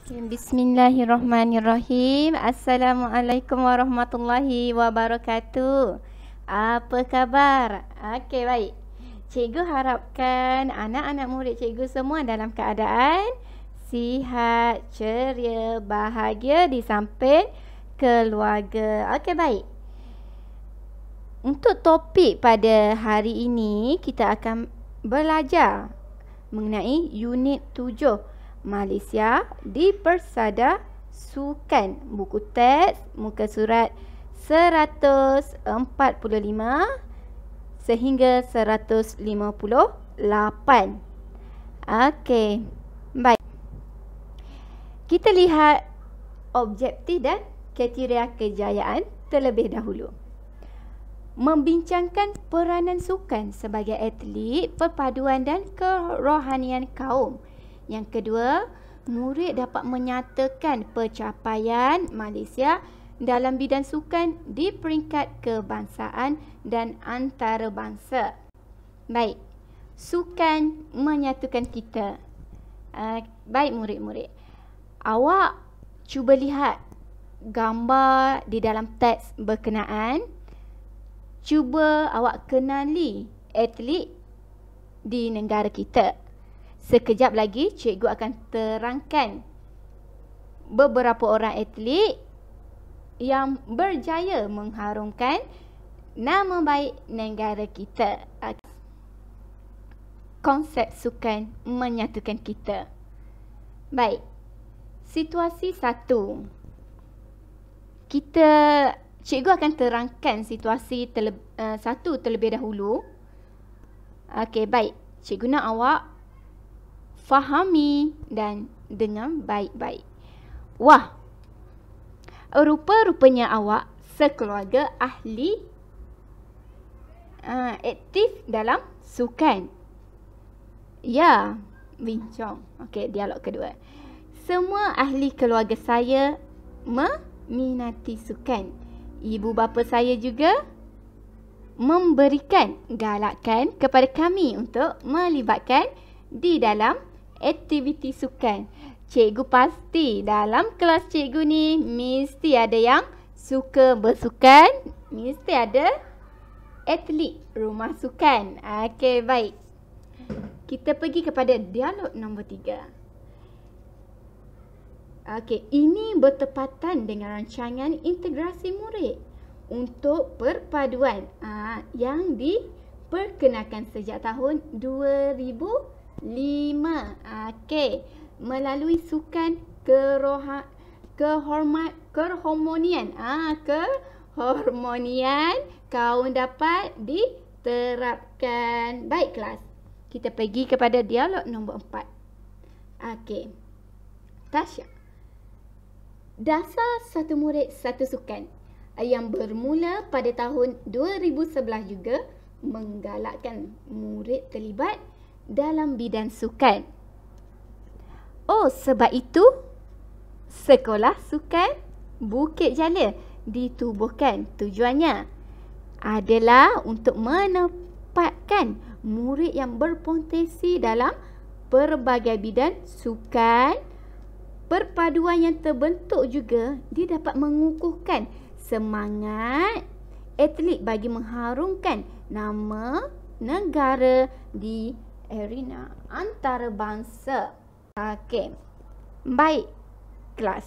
Bismillahirrahmanirrahim. Assalamualaikum warahmatullahi wabarakatuh. Apa khabar? Okey, baik. Cikgu harapkan anak-anak murid cikgu semua dalam keadaan sihat, ceria, bahagia di samping keluarga. Okey, baik. Untuk topik pada hari ini, kita akan belajar mengenai unit 7 Malaysia di Persada Sukan, buku teks muka surat 145 sehingga 158. Okey, baik. Kita lihat objektif dan kriteria kejayaan terlebih dahulu. Membincangkan peranan sukan sebagai atlet, perpaduan dan kerohanian kaum. Yang kedua, murid dapat menyatakan pencapaian Malaysia dalam bidang sukan di peringkat kebangsaan dan antarabangsa. Baik, sukan menyatukan kita. Baik murid-murid, awak cuba lihat gambar di dalam teks berkenaan. Cuba awak kenali atlet di negara kita. Sekejap lagi cikgu akan terangkan beberapa orang atlet yang berjaya mengharumkan nama baik negara kita. Konsep sukan menyatukan kita. Baik. Situasi 1. Cikgu akan terangkan situasi 1 terlebih dahulu. Okey, baik. Cikgu nak awak fahami dan dengar baik-baik. Wah, rupa-rupanya awak sekeluarga ahli aktif dalam sukan. Ya, bincang. Okey, dialog kedua. Semua ahli keluarga saya meminati sukan. Ibu bapa saya juga memberikan galakan kepada kami untuk melibatkan di dalam aktiviti sukan. Cikgu pasti dalam kelas cikgu ni mesti ada yang suka bersukan, mesti ada atlet rumah sukan. Okey, baik. Kita pergi kepada dialog nombor 3. Okey, ini bertepatan dengan rancangan integrasi murid untuk perpaduan yang diperkenalkan sejak tahun 2005. Okey, melalui sukan keharmonian kaum dapat diterapkan. Baik kelas, kita pergi kepada dialog nombor 4. Okey, Tasya. Dasar satu murid satu sukan yang bermula pada tahun 2011 juga menggalakkan murid terlibat dalam bidang sukan. Oh, sebab itu Sekolah Sukan Bukit Jalil ditubuhkan. Tujuannya adalah untuk menempatkan murid yang berpotensi dalam pelbagai bidang sukan. Perpaduan yang terbentuk juga dia dapat mengukuhkan semangat atlet bagi mengharumkan nama negara di arena antarabangsa. Okey. Baik kelas.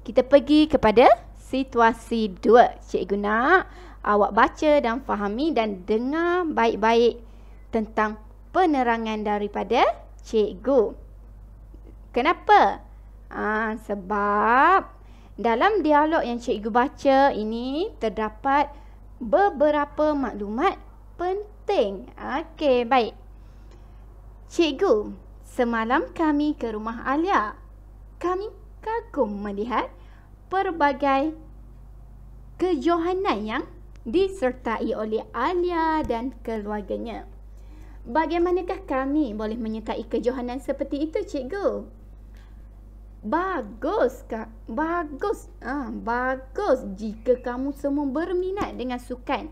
Kita pergi kepada situasi 2. Cikgu nak awak baca dan fahami dan dengar baik-baik tentang penerangan daripada cikgu. Kenapa? Sebab dalam dialog yang cikgu baca ini terdapat beberapa maklumat penting. Okey, baik. Cikgu, semalam kami ke rumah Alia. Kami kagum melihat pelbagai kejohanan yang disertai oleh Alia dan keluarganya. Bagaimanakah kami boleh menyertai kejohanan seperti itu, cikgu? Bagus, Kak. Bagus. Bagus jika kamu semua berminat dengan sukan.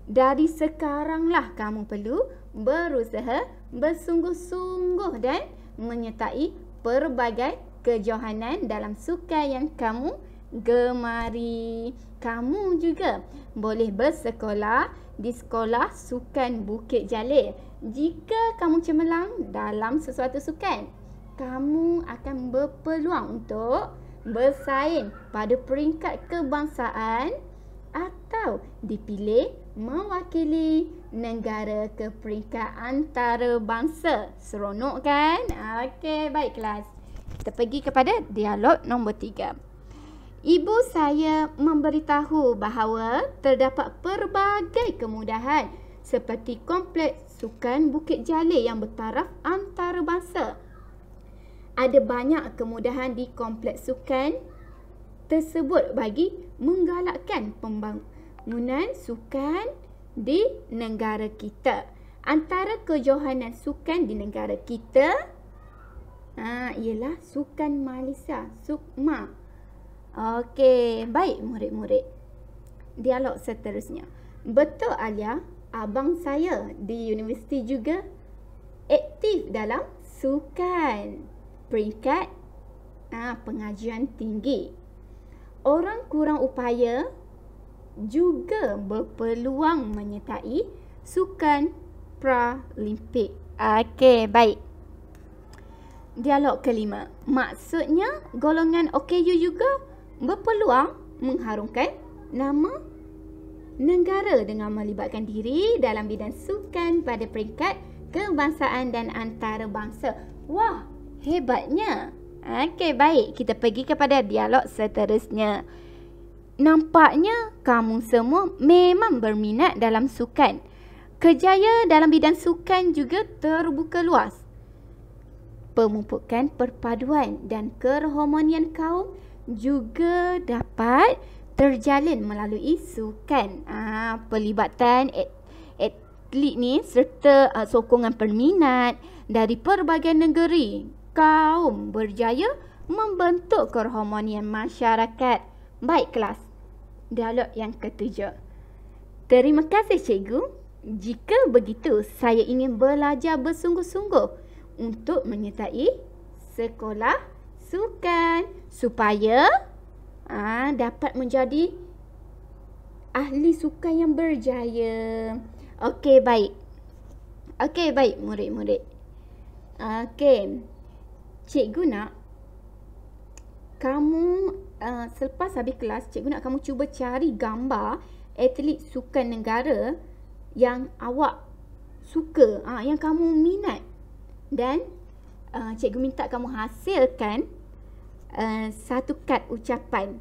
Dari sekaranglah kamu perlu berusaha bersungguh-sungguh dan menyertai pelbagai kejohanan dalam sukan yang kamu gemari. Kamu juga boleh bersekolah di sekolah sukan Bukit Jalil. Jika kamu cemerlang dalam sesuatu sukan, kamu akan berpeluang untuk bersaing pada peringkat kebangsaan atau dipilih mewakili negara ke peringkat antarabangsa. Seronok kan? Okey, baik kelas. Kita pergi kepada dialog nombor 3. Ibu saya memberitahu bahawa terdapat pelbagai kemudahan seperti kompleks sukan Bukit Jalil yang bertaraf antarabangsa. Ada banyak kemudahan di kompleks sukan tersebut bagi menggalakkan pembangunan sukan di negara kita. Antara kejohanan sukan di negara kita ialah sukan Malaysia, SUKMA. Okey, baik murid-murid. Dialog seterusnya. Betul Alia, abang saya di universiti juga aktif dalam sukan peringkat pengajian tinggi. Orang kurang upaya juga berpeluang menyertai sukan Paralimpik. Okey, baik. Dialog kelima. Maksudnya golongan OKU juga berpeluang mengharumkan nama negara dengan melibatkan diri dalam bidang sukan pada peringkat kebangsaan dan antarabangsa. Wah, hebatnya. Okey, baik. Kita pergi kepada dialog seterusnya. Nampaknya kamu semua memang berminat dalam sukan. Kerjaya dalam bidang sukan juga terbuka luas. Pemupukan perpaduan dan keharmonian kaum juga dapat terjalin melalui sukan. Pelibatan atlet ni serta sokongan peminat dari pelbagai negeri kaum berjaya membentuk keharmonian masyarakat. Baik kelas. Dialog yang ketujuh. Terima kasih cikgu. Jika begitu, saya ingin belajar bersungguh-sungguh untuk menyertai sekolah sukan supaya dapat menjadi ahli sukan yang berjaya. Okey, baik. Okey, baik murid-murid. Okey. Cikgu nak kamu selepas habis kelas, cikgu nak kamu cuba cari gambar atlet sukan negara yang awak suka, yang kamu minat. Dan cikgu minta kamu hasilkan satu kad ucapan.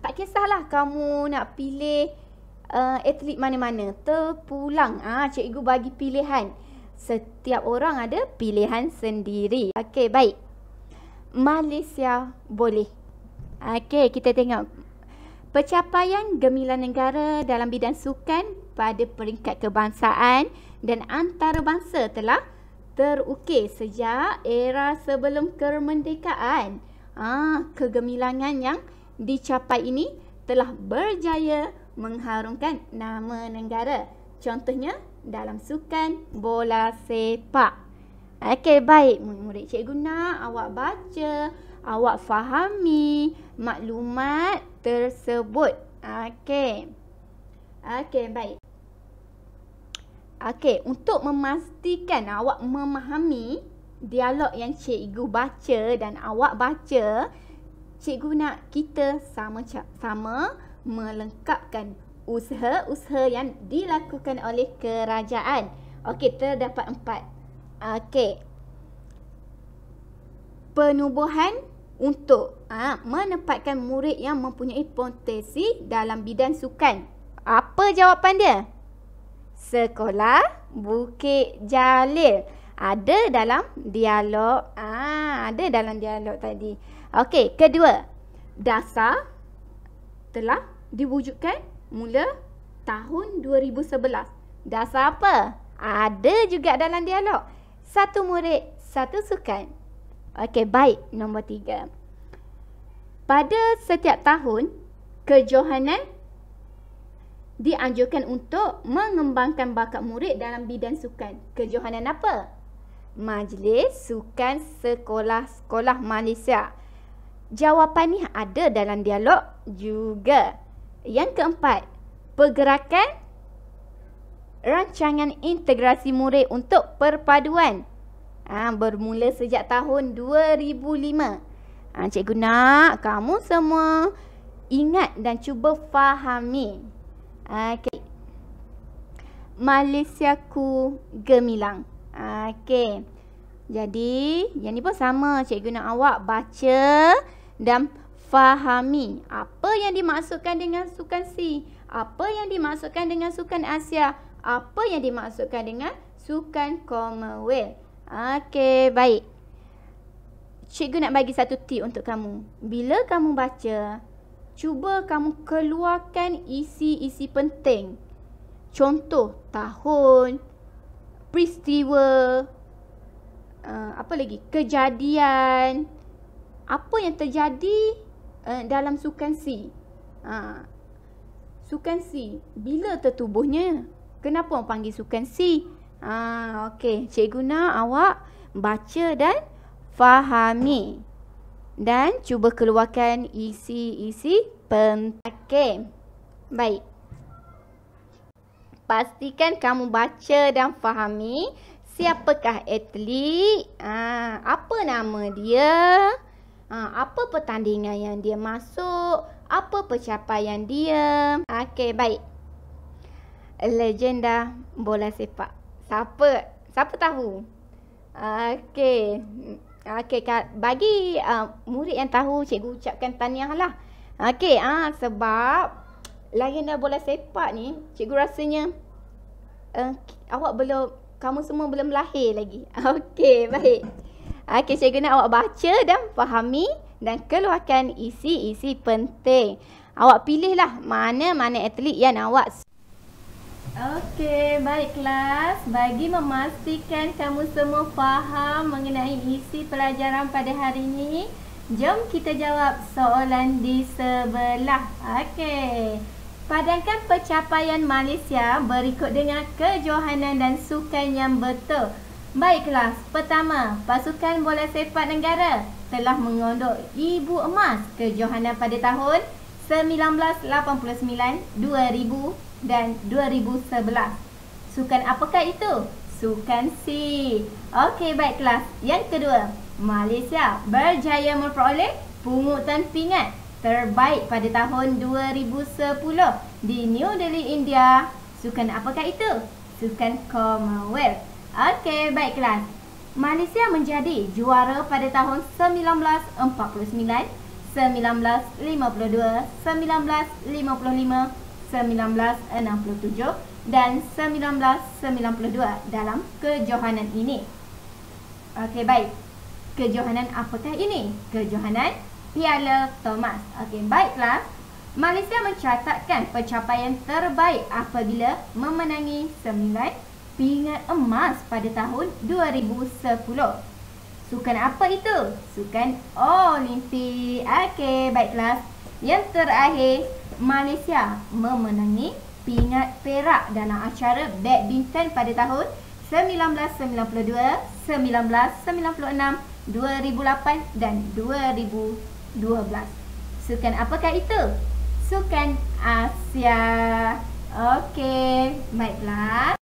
Tak kisahlah kamu nak pilih atlet mana-mana, terpulang. Cikgu bagi pilihan. Setiap orang ada pilihan sendiri. Okey, baik. Malaysia boleh. Okey, kita tengok. Pencapaian gemilang negara dalam bidang sukan pada peringkat kebangsaan dan antarabangsa telah terukir sejak era sebelum kemerdekaan. Kegemilangan yang dicapai ini telah berjaya mengharumkan nama negara. Contohnya dalam sukan bola sepak. Okey, baik murid. Cikgu nak awak baca, awak fahami maklumat tersebut. Okey. Okey, baik. Okey, untuk memastikan awak memahami dialog yang cikgu baca dan awak baca, cikgu nak kita sama-sama melengkapkan usaha-usaha yang dilakukan oleh kerajaan. Okey, terdapat 4. Okey. Penubuhan untuk menempatkan murid yang mempunyai potensi dalam bidang sukan. Apa jawapan dia? Sekolah Bukit Jalil. Ada dalam dialog. Ada dalam dialog tadi. Okey, kedua. Dasar telah diwujudkan mula tahun 2011. Dasar apa? Ada juga dalam dialog. Satu murid, satu sukan. Okey, baik. Nombor 3. Pada setiap tahun, kejohanan dianjurkan untuk mengembangkan bakat murid dalam bidang sukan. Kejohanan apa? Majlis Sukan Sekolah-Sekolah Malaysia. Jawapan ni ada dalam dialog juga. Yang keempat, pergerakan rancangan integrasi murid untuk perpaduan. Bermula sejak tahun 2005. Cikgu nak kamu semua ingat dan cuba fahami. Okey. Malaysiaku gemilang. Okey. Jadi, yang ni pun sama. Cikgu nak awak baca dan fahami apa yang dimaksudkan dengan sukan C, apa yang dimaksudkan dengan sukan Asia, apa yang dimaksudkan dengan sukan Commonwealth. Okey, baik. Cikgu nak bagi satu tip untuk kamu. Bila kamu baca, cuba kamu keluarkan isi-isi penting. Contoh tahun, peristiwa, apa lagi? Kejadian. Apa yang terjadi dalam sukan C. Sukan C, bila tertubuhnya? Kenapa orang panggil sukan C? Okey, cikgu nak awak baca dan fahami. Dan cuba keluarkan isi-isi penting. Okey, baik. Pastikan kamu baca dan fahami siapakah atlet, apa nama dia, apa pertandingan yang dia masuk, apa pencapaian dia. Okey, baik. Legenda bola sepak. Siapa tahu? Okey. Okey, bagi murid yang tahu, cikgu ucapkan tahniah lah. Okey, sebab legenda bola sepak ni, cikgu rasanya kamu semua belum lahir lagi. Okey, baik. Okey, cikgu nak awak baca dan fahami dan keluarkan isi-isi penting. Awak pilihlah mana-mana atlet yang awak. Okey, baik kelas. Bagi memastikan kamu semua faham mengenai isi pelajaran pada hari ini, jom kita jawab soalan di sebelah. Okey. Padankan pencapaian Malaysia berikut dengan kejohanan dan sukan yang betul. Baik kelas. Pertama, pasukan bola sepak negara telah mengondoh ibu emas kejohanan pada tahun 1989, 2000 dan 2011. Sukan apakah itu? Sukan C. Okey, baik kelas. Yang kedua, Malaysia berjaya memperoleh pungutan pingat terbaik pada tahun 2010 di New Delhi, India. Sukan apakah itu? Sukan Commonwealth. Okey, baik kelas. Malaysia menjadi juara pada tahun 1949, 1952, 1955, 1967 dan 1992 dalam kejohanan ini. Okey, baik. Kejohanan apakah ini? Kejohanan Piala Thomas. Okey, baiklah. Malaysia mencatatkan pencapaian terbaik apabila memenangi 9 pingat emas pada tahun 2010. Sukan apa itu? Sukan Olimpik. Okey, baiklah. Yang terakhir, Malaysia memenangi pingat perak dalam acara badminton pada tahun 1992, 1996, 2008 dan 2012. Sukan apakah itu? Sukan Asia. Okey, baiklah.